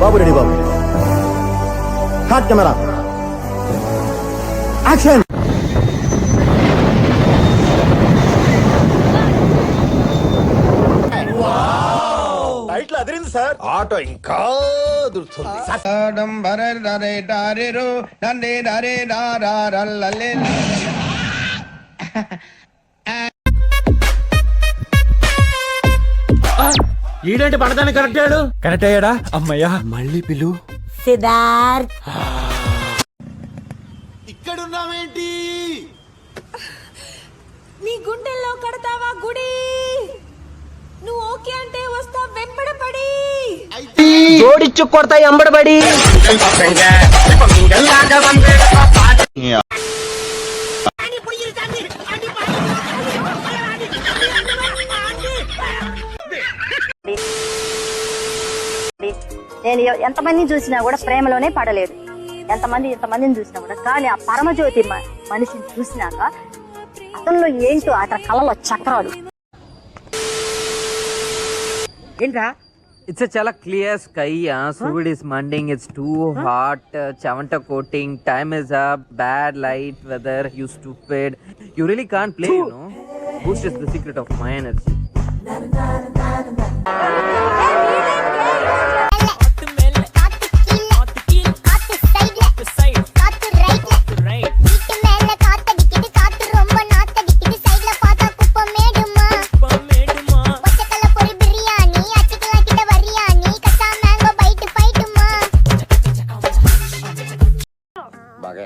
బాబు ready బాబు. Short camera action. Title అదిరింది sir. Auto ఇంకా దుర్తుంది. ఈడంటే పడతాను కరెక్ట్ అయ్యాడా? అమ్మయ్యా. మళ్ళీ పిలు. సిద్ధార్థ్ ఇక్కడున్నావేంటి? నీ గుండెల్లో కడతావా గుడి? నువ్వు ఓకే అంటే వస్తా వెంబడపడి, జోడిచ్చు కొడతాయి అంబడబడి. నేను ఎంతమందిని చూసినా కూడా ప్రేమలోనే పడలేదు. ఎంతమందిని చూసినా కూడా, కానీ ఆ పరమజ్యోతి మనిషిని చూసినాక అతనిలో ఏంటో అతని కళ్ళలో చక్రాలు. ఏంట్రా? It's a chala clear sky. Food is mending. It's too hot. Chavanta coating. Time is up. Bad light. Weather. You stupid. You really can't play, you know. Boost is the secret of my energy.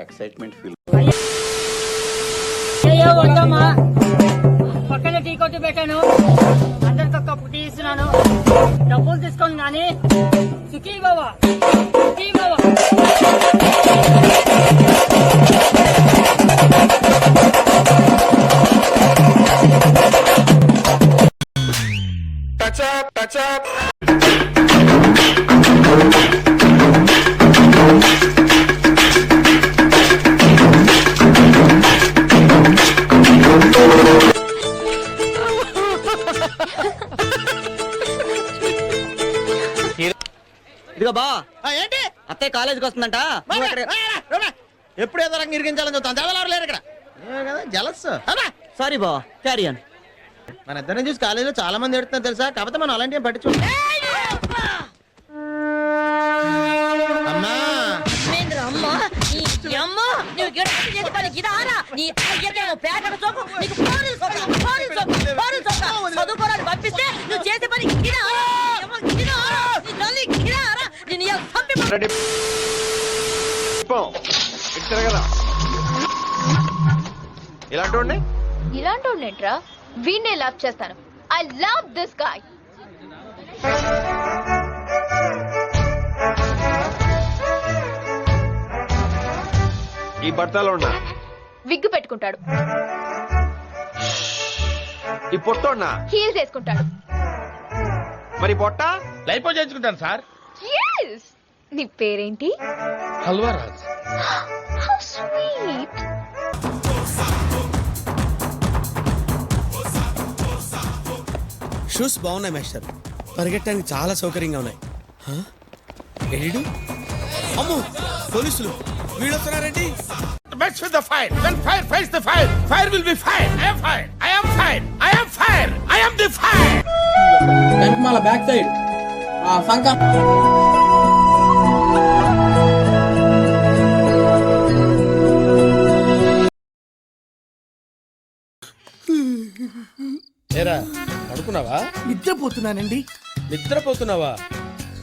Excitement feel. పక్కన tea కొట్టి పెట్టాను, అందరితో cup tea ఇస్తున్నాను, డబ్బులు తీసుకోండి కానీ సుఖీ బాబా సుఖీ బాబా. Touch up. ఇదిగో బా, ఏంటి అత్తయ్య కాలేజీకి వస్తుందంట. ఎప్పుడు ఏదో రంగు ఇరిగించాలని చూస్తాను. చదవలేరు లేరు ఇక్కడ కదా, జలస్. సారీ బా, క్యారీ ఆన్. మన ఇద్దరిని చూసి కాలేజీలో చాలా మంది ఎడుతున్నారు తెలుసా, కాకపోతే మనం అలాంటి ఏం పట్టించు. అమ్మా పంపిస్తే నువ్వు చేసే పని ఇలాంటి వీణ్ణే లవ్ చేస్తాను. I love this guy. ఈ బట్టలో ఉన్నా విగ్గు పెట్టుకుంటాడు, ఈ పొట్టోన్నా హీల్స్ వేసుకుంటాడు. మరి పొట్ట లైఫ్ చేయించుకుంటాను సార్. Yes. నీ పేరేంటి? హల్వారాజ్. How sweet. షూస్ బాగున్నాయి మాస్టర్, పరిగెట్టడానికి చాలా సౌకర్యంగా ఉన్నాయి. ఎడిడు అమ్మో, పోలీసులు వీళ్ళు వస్తున్నారండి. Match with the fire. When fire fights the fire, fire will be fire. I am fire. I am fire. I am fire. I am the fire. వెనకమాల బ్యాక్ సైడ్ సంక. ఏరా పడుకున్నావా? నిద్రపోతున్నానండి. నిద్రపోతున్నావా?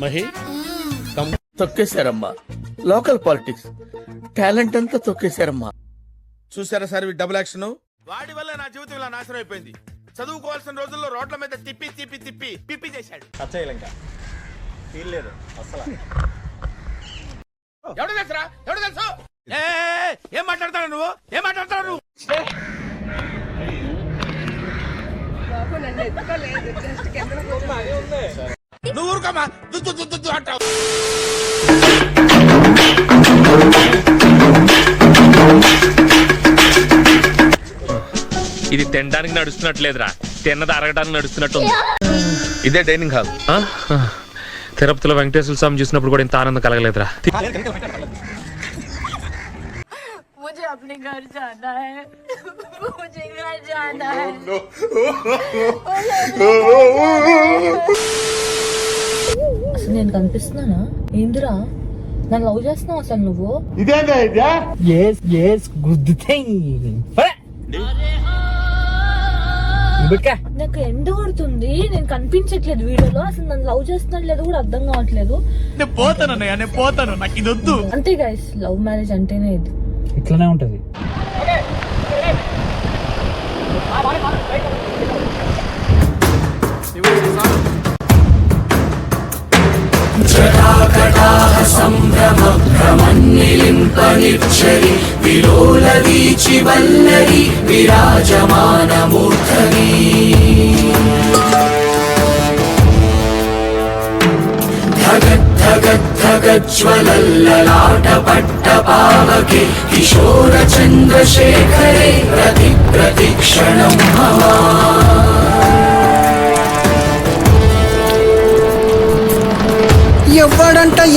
మహి తొక్కేశారమ్మా. లోకల్ పాలిటిక్స్ టాలెంట్ అంతా తొక్కేశారమ్మా. చూసారా సార్ ఈ డబుల్ యాక్షన్? వాడి వల్ల నా జీవితం ఇలా నాశనం అయిపోయింది. చదువుకోవాల్సిన రోజుల్లో రోడ్ల మీద తిప్పి తిప్పి తిప్పి పిప్పి చేశాడు. ఎవడు తెలుసురా? ఎవడు తెలుసు? ఏం మాట్లాడతాడు నువ్వు? ఏం మాట్లాడతాడు నువ్వు? నువ్వు ఊరుకోమా, దుద్దు దుద్దు దుద్దు అంటావు. ఇది తినడానికి నడుస్తున్నట్లేదురా, తిన్నది అరగడానికి నడుస్తున్నట్టు. ఇదే డైనింగ్ హాల్. తిరుపతిలో వెంకటేశ్వర స్వామి చూసినప్పుడు కూడా ఇంత ఆనందం కలగలేదురా. मुझे अपने घर जाना है मुझे घर जाना है అసలు నేను కనిపిస్తున్నానా ఏందిరా నన్ను లవ్ చేస్తున్నావు అసలు నువ్వు నాకు ఎండ కొడుతుంది నేను కనిపించట్లేదు వీడియోలో అసలు నన్ను లవ్ చేస్తున్నాడు లేదు కూడా అర్థం కావట్లేదు అంతే గైస్ లవ్ మ్యారేజ్ అంటేనే ఇది ఇట్లానే ఉంటది.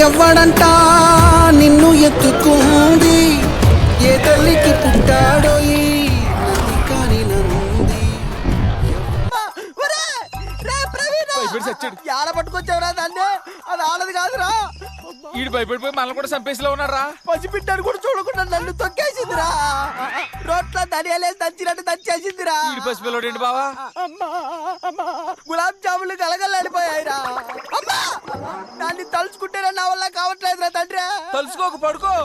ఎవ్వడంట నిన్ను ఎత్తుకుంది ఏ తల్లికి పుట్టాడో కానీ ఆడ పట్టుకొచ్చావురా దాన్ని అది ఆడది కాదురా ఈడు భయపడిపోయి మనల్ని కూడా చంపేసిలో ఉన్నారా? పసిబిడ్డను కూడా చూడకుండా నన్ను తొక్కేసిందిరా రోట్లో ధనియాలేసి దంచినట్టు దంచేసిందిరా. ఈడు పసిపిల్లోడు ఏంటి బావా? గులాబ్ జాములు కలగలేడిపోయాయిరా. అమ్మా దాన్ని తలుచుకుంటే నా వల్ల కావట్లేదురా తండ్రి. తలుసుకోకు, పడుకో.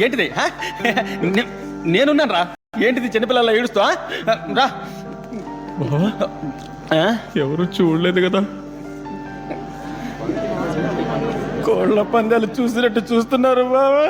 ఏంటిది నేనున్నాను రా. ఏంటిది చిన్నపిల్లల ఏడుస్తా రా. ఎవరు చూడలేదు కదా. కోళ్ళ పందాలు చూసినట్టు చూస్తున్నారు బాబా.